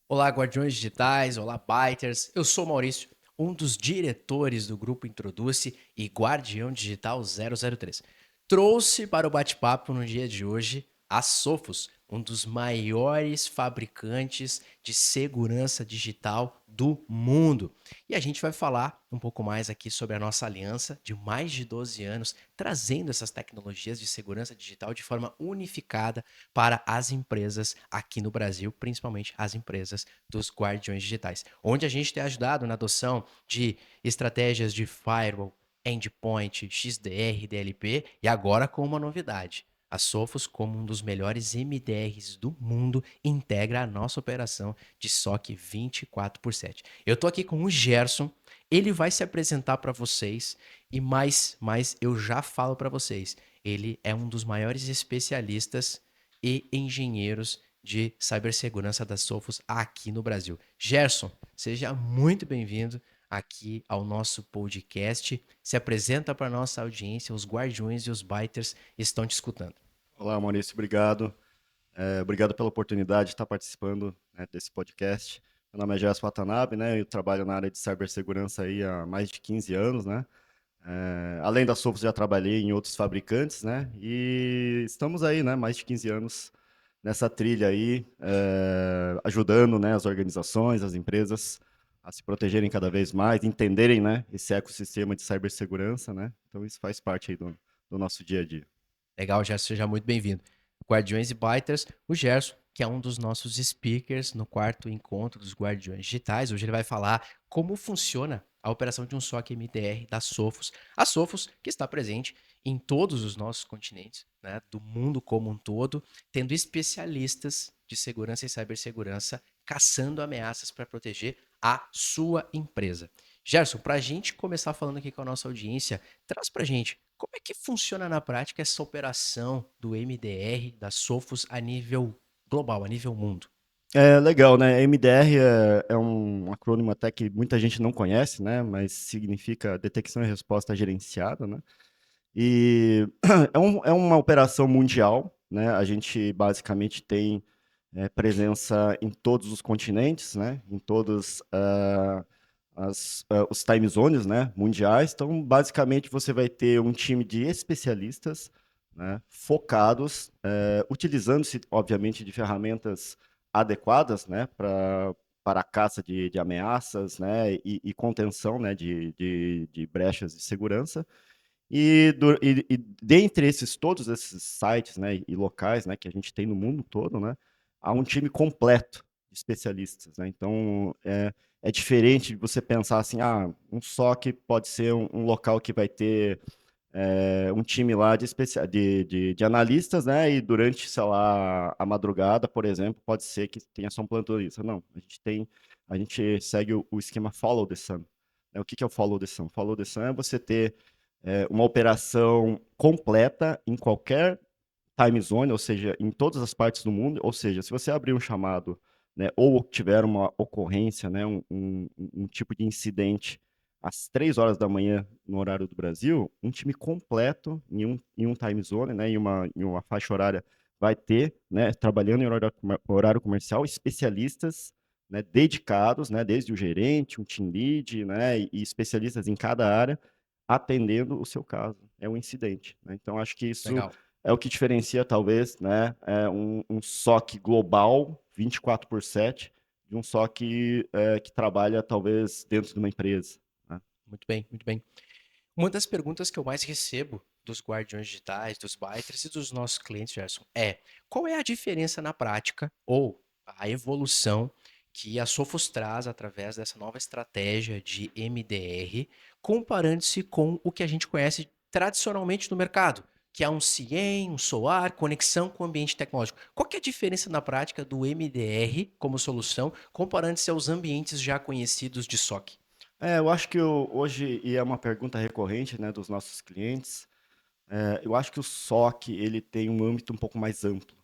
Olá, Guardiões Digitais, olá, Byters. Eu sou o Maurício, um dos diretores do grupo Introduce e Guardião Digital 003. Trouxe para o bate-papo no dia de hoje a Sophos, um dos maiores fabricantes de segurança digital do mundo. E a gente vai falar um pouco mais aqui sobre a nossa aliança de mais de 12 anos, trazendo essas tecnologias de segurança digital de forma unificada para as empresas aqui no Brasil, principalmente as empresas dos guardiões digitais, onde a gente tem ajudado na adoção de estratégias de firewall, endpoint, XDR, DLP e agora com uma novidade. A Sophos, como um dos melhores MDRs do mundo, integra a nossa operação de SOC 24/7. Eu estou aqui com o Gerson, ele vai se apresentar para vocês e mais eu já falo para vocês, ele é um dos maiores especialistas e engenheiros de cibersegurança da Sophos aqui no Brasil. Gerson, seja muito bem-vindo aqui ao nosso podcast. Se apresenta para a nossa audiência, os guardiões e os biters estão te escutando. Olá, Maurício, obrigado. Obrigado pela oportunidade de estar participando, né, desse podcast. Meu nome é Gerson Watanabe, né? Eu trabalho na área de cibersegurança aí há mais de 15 anos, né? Além da Sophos, já trabalhei em outros fabricantes, né? E estamos aí, né? Mais de 15 anos nessa trilha aí, ajudando, né, as organizações, as empresas a se protegerem cada vez mais, entenderem, né, esse ecossistema de cibersegurança, né? Então isso faz parte aí do nosso dia a dia. Legal, Gerson, seja muito bem-vindo. Guardiões e Biters, o Gerson, que é um dos nossos speakers no quarto encontro dos Guardiões Digitais. Hoje ele vai falar como funciona a operação de um SOC MDR da Sophos. A Sophos, que está presente em todos os nossos continentes, né, do mundo como um todo, tendo especialistas de segurança e cibersegurança caçando ameaças para proteger a sua empresa. Gerson, para a gente começar falando aqui com a nossa audiência, traz para a gente como é que funciona na prática essa operação do MDR, da Sophos, a nível global, a nível mundo? É legal, né? MDR é um acrônimo até que muita gente não conhece, né? Mas significa Detecção e Resposta Gerenciada, né? E é uma operação mundial, né? A gente basicamente tem presença em todos os continentes, né? Em todos os time zones, né? Mundiais. Então, basicamente, você vai ter um time de especialistas, né? Focados, utilizando-se, obviamente, de ferramentas adequadas, né, para a caça de ameaças, né, e contenção, né, de brechas de segurança. E dentre todos esses sites, né, e locais, né, que a gente tem no mundo todo, né, há um time completo de especialistas, né? Então, é diferente de você pensar assim, um SOC pode ser um local que vai ter um time lá de analistas, né? E durante, sei lá, a madrugada, por exemplo, pode ser que tenha só um plantonista. Não, a gente segue o esquema Follow the Sun. O que é o Follow the Sun? Follow the Sun é você ter uma operação completa em qualquer time zone, ou seja, em todas as partes do mundo. Ou seja, se você abrir um chamado, né, ou tiver uma ocorrência, né, um tipo de incidente às 3 horas da manhã no horário do Brasil, um time completo em um time zone, né, em uma faixa horária, vai ter, né, trabalhando em horário comercial, especialistas, né, dedicados, né, desde o gerente, um team lead, né, e especialistas em cada área, atendendo o seu caso. É um incidente, né? Então, acho que isso Legal. é o que diferencia, talvez, né, um SOC global, 24/7, de um SOC que trabalha, talvez, dentro de uma empresa, né? Muito bem, muito bem. Uma das perguntas que eu mais recebo dos guardiões digitais, dos biters e dos nossos clientes, Gerson, é qual é a diferença na prática ou a evolução que a Sophos traz através dessa nova estratégia de MDR, comparando-se com o que a gente conhece tradicionalmente no mercado, que é um CIEM, um SOAR, conexão com o ambiente tecnológico. Qual que é a diferença na prática do MDR como solução, comparando-se aos ambientes já conhecidos de SOC? Eu acho que hoje, e é uma pergunta recorrente, né, dos nossos clientes, eu acho que o SOC ele tem um âmbito um pouco mais amplo,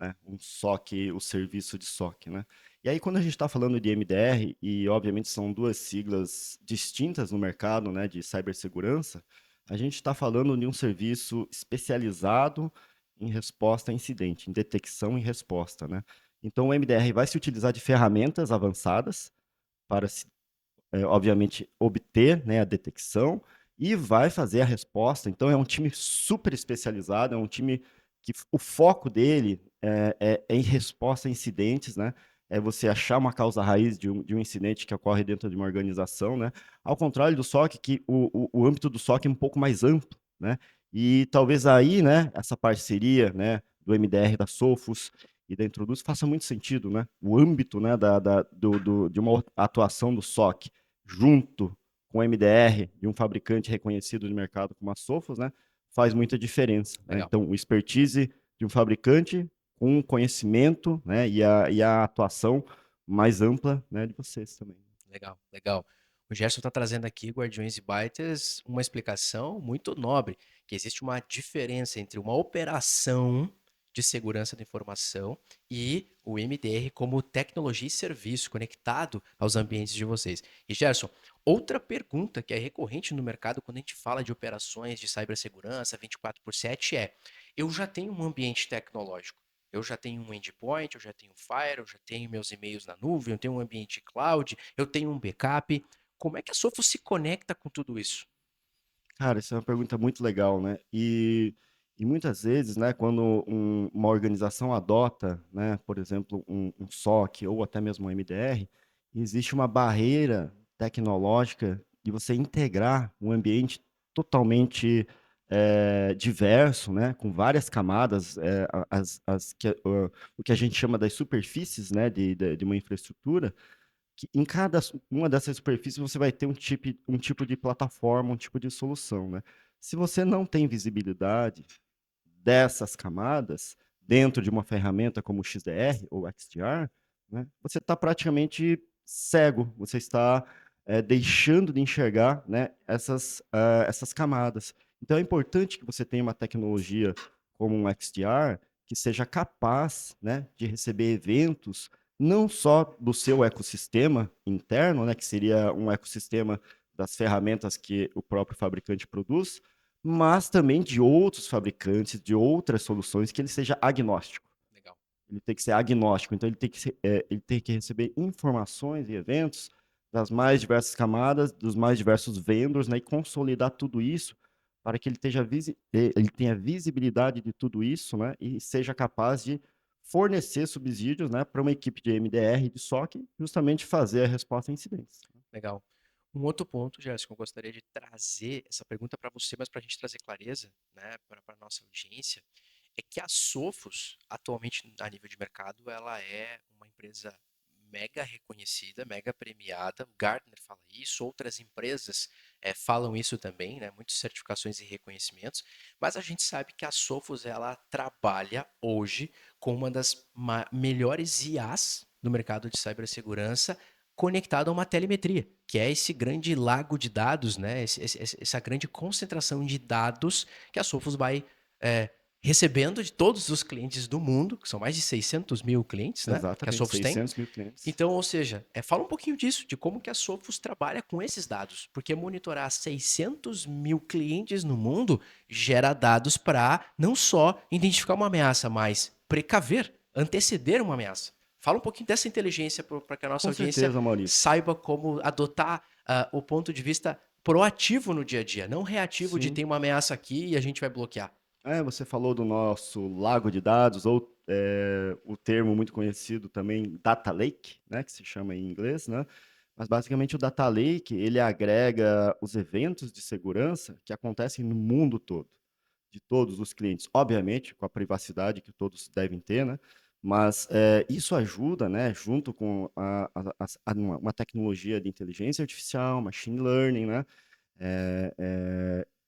né? Um SOC, o serviço de SOC, né? E aí, quando a gente está falando de MDR, e obviamente são duas siglas distintas no mercado, né, de cibersegurança, a gente está falando de um serviço especializado em resposta a incidente, em detecção e resposta, né? Então, o MDR vai se utilizar de ferramentas avançadas para obviamente, obter, né, a detecção e vai fazer a resposta. Então, é um time super especializado, é um time que o foco dele é em resposta a incidentes, né? É você achar uma causa raiz de um incidente que ocorre dentro de uma organização, né? Ao contrário do SOC, que o âmbito do SOC é um pouco mais amplo, né? E talvez aí, né, essa parceria, né, do MDR da Sophos e da Introduz faça muito sentido, né? O âmbito, né, de uma atuação do SOC junto com o MDR de um fabricante reconhecido de mercado como a Sophos, né, faz muita diferença, né? Legal, Então, o expertise de um fabricante com o conhecimento, né, e a atuação mais ampla, né, de vocês também. legal, legal. O Gerson está trazendo aqui, Guardiões e Bytes, uma explicação muito nobre, que existe uma diferença entre uma operação de segurança da informação e o MDR como tecnologia e serviço conectado aos ambientes de vocês. E Gerson, outra pergunta que é recorrente no mercado quando a gente fala de operações de cibersegurança 24/7 é: eu já tenho um ambiente tecnológico. Eu já tenho um endpoint, eu já tenho Fire, eu já tenho meus e-mails na nuvem, eu tenho um ambiente cloud, eu tenho um backup. Como é que a Sophos se conecta com tudo isso? Cara, essa é uma pergunta muito legal, né? E muitas vezes, né, quando uma organização adota, né, por exemplo, um SOC ou até mesmo um MDR, existe uma barreira tecnológica de você integrar um ambiente totalmente diverso, né, com várias camadas, o que a gente chama das superfícies, né, de uma infraestrutura que em cada uma dessas superfícies você vai ter um tipo de plataforma, um tipo de solução, né? Se você não tem visibilidade dessas camadas dentro de uma ferramenta como o XDR ou XDR, né, você está praticamente cego, você está deixando de enxergar, né, essas camadas. Então é importante que você tenha uma tecnologia como um XDR que seja capaz, né, de receber eventos não só do seu ecossistema interno, né, que seria um ecossistema das ferramentas que o próprio fabricante produz, mas também de outros fabricantes, de outras soluções, que ele seja agnóstico. Legal. Ele tem que ser agnóstico, então ele tem que receber informações e eventos das mais diversas camadas, dos mais diversos vendors, né, e consolidar tudo isso para que ele tenha visibilidade de tudo isso, né, e seja capaz de fornecer subsídios, né, para uma equipe de MDR e de SOC, justamente fazer a resposta a incidentes. Legal. Um outro ponto, Gerson, que eu gostaria de trazer essa pergunta para você, mas para a gente trazer clareza, né, para a nossa audiência, é que a Sophos, atualmente a nível de mercado, ela é uma empresa mega reconhecida, mega premiada. O Gartner fala isso, outras empresas falam isso também, né, muitas certificações e reconhecimentos. Mas a gente sabe que a Sophos ela trabalha hoje com uma das melhores IAs do mercado de cibersegurança conectado a uma telemetria, que é esse grande lago de dados, né? Essa grande concentração de dados que a Sophos vai recebendo de todos os clientes do mundo, que são mais de 600 mil clientes, né? Que a Exatamente, Sophos tem. 600 mil clientes. Então, ou seja, fala um pouquinho disso, de como que a Sophos trabalha com esses dados, porque monitorar 600 mil clientes no mundo gera dados para não só identificar uma ameaça, mas precaver, anteceder uma ameaça. Fala um pouquinho dessa inteligência para que a nossa Com audiência certeza, Maurício. saiba como adotar o ponto de vista proativo no dia a dia, não reativo de Sim. tem uma ameaça aqui e a gente vai bloquear. Você falou do nosso lago de dados, ou o termo muito conhecido também, Data Lake, né, que se chama em inglês, né? Mas basicamente o Data Lake, ele agrega os eventos de segurança que acontecem no mundo todo, de todos os clientes, obviamente com a privacidade que todos devem ter, né? Mas isso ajuda, né, junto com uma tecnologia de inteligência artificial, machine learning, né?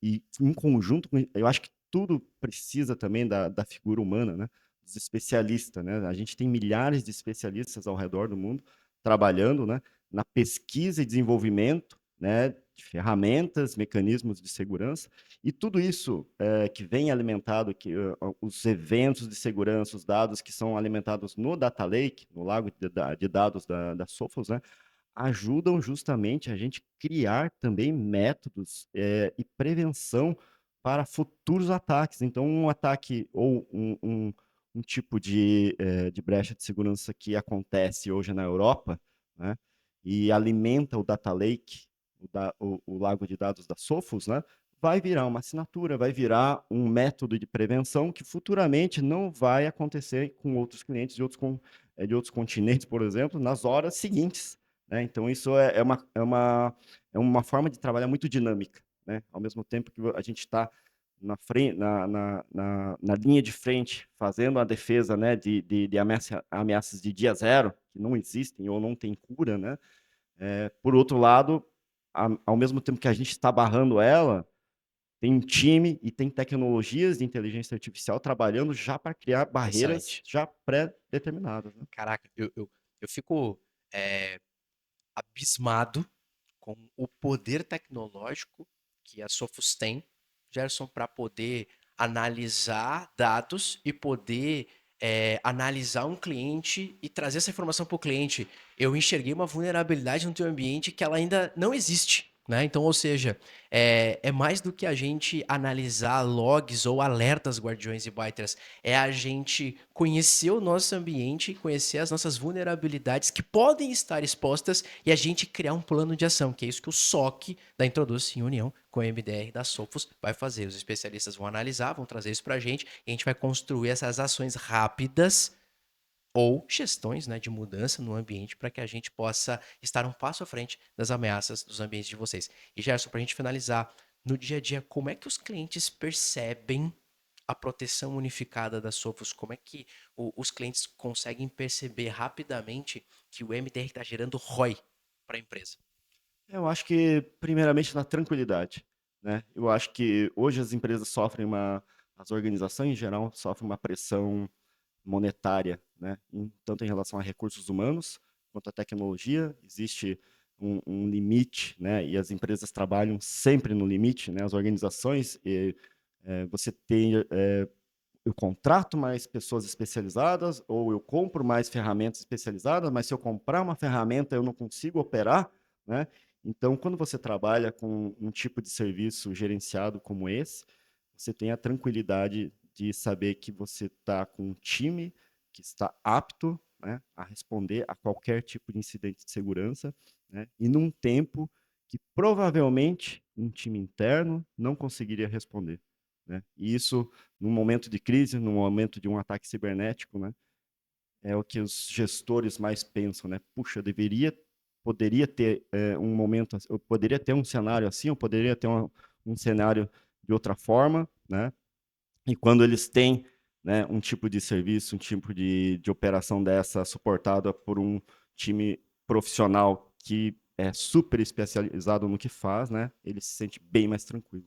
E em conjunto, eu acho que tudo precisa também da figura humana, né? Dos especialistas, né? A gente tem milhares de especialistas ao redor do mundo trabalhando, né? Na pesquisa e desenvolvimento, né? De ferramentas, mecanismos de segurança e tudo isso que vem alimentado, os eventos de segurança, os dados que são alimentados no Data Lake, no lago de dados da Sophos, né? Ajudam justamente a gente criar também métodos e prevenção para futuros ataques. Então, um ataque ou um tipo de brecha de segurança que acontece hoje na Europa, né, e alimenta o data lake, o lago de dados da Sophos, né, vai virar uma assinatura, vai virar um método de prevenção que futuramente não vai acontecer com outros clientes de outros continentes, por exemplo, nas horas seguintes, né? Então, isso é uma forma de trabalhar muito dinâmica, né? Ao mesmo tempo que a gente está na linha de frente, fazendo a defesa, né, de ameaças de dia zero, que não existem ou não tem cura, né? Por outro lado, ao mesmo tempo que a gente está barrando ela, tem um time e tem tecnologias de inteligência artificial trabalhando já para criar barreiras Interessante. já pré-determinadas, né? Caraca, eu fico é, abismado com o poder tecnológico que a Sophos tem, Gerson, para poder analisar dados e poder analisar um cliente e trazer essa informação para o cliente. Eu enxerguei uma vulnerabilidade no teu ambiente que ela ainda não existe. Né? Então, ou seja, é mais do que a gente analisar logs ou alertas guardiões e biters, é a gente conhecer o nosso ambiente, conhecer as nossas vulnerabilidades que podem estar expostas e a gente criar um plano de ação, que é isso que o SOC da Introduce em união com o MDR da Sophos vai fazer. Os especialistas vão analisar, vão trazer isso para a gente e a gente vai construir essas ações rápidas ou gestões, né, de mudança no ambiente para que a gente possa estar um passo à frente das ameaças dos ambientes de vocês. E Gerson, para a gente finalizar, no dia a dia, como é que os clientes percebem a proteção unificada da Sophos? Como é que os clientes conseguem perceber rapidamente que o MDR está gerando ROI para a empresa? Eu acho que, primeiramente, na tranquilidade, né? Eu acho que hoje as empresas as organizações em geral sofrem uma pressão monetária, né? Tanto em relação a recursos humanos quanto à tecnologia. Existe um limite, né? E as empresas trabalham sempre no limite, né? As organizações, você tem, eu contrato mais pessoas especializadas ou eu compro mais ferramentas especializadas, mas se eu comprar uma ferramenta eu não consigo operar, né? Então, quando você trabalha com um tipo de serviço gerenciado como esse, você tem a tranquilidade de saber que você está com um time que está apto, né, a responder a qualquer tipo de incidente de segurança, né, e num tempo que provavelmente um time interno não conseguiria responder, né? E isso, num momento de crise, num momento de um ataque cibernético, né, é o que os gestores mais pensam, né? Puxa, poderia ter um momento, eu poderia ter um cenário assim, eu poderia ter um cenário de outra forma, né? E quando eles têm, né, um tipo de serviço, um tipo de operação dessa suportada por um time profissional que é super especializado no que faz, né, ele se sente bem mais tranquilo.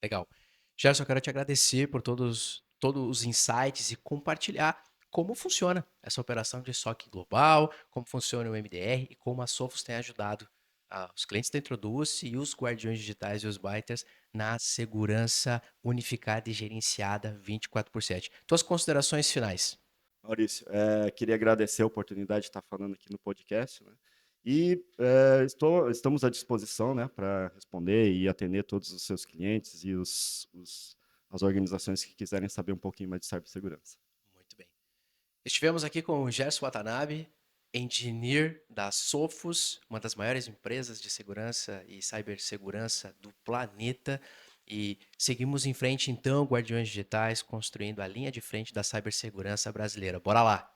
Legal. Gerson, eu quero te agradecer por todos os insights e compartilhar como funciona essa operação de SOC global, como funciona o MDR e como a Sophos tem ajudado os clientes da Introduce e os guardiões digitais e os biters na segurança unificada e gerenciada 24/7. Tuas considerações finais. Maurício, queria agradecer a oportunidade de estar falando aqui no podcast, né? E estamos à disposição, né, para responder e atender todos os seus clientes e as organizações que quiserem saber um pouquinho mais de cibersegurança. Muito bem. Estivemos aqui com o Gerson Watanabe, engineer da Sophos, uma das maiores empresas de segurança e cibersegurança do planeta. E seguimos em frente, então, Guardiões Digitais, construindo a linha de frente da cibersegurança brasileira. Bora lá!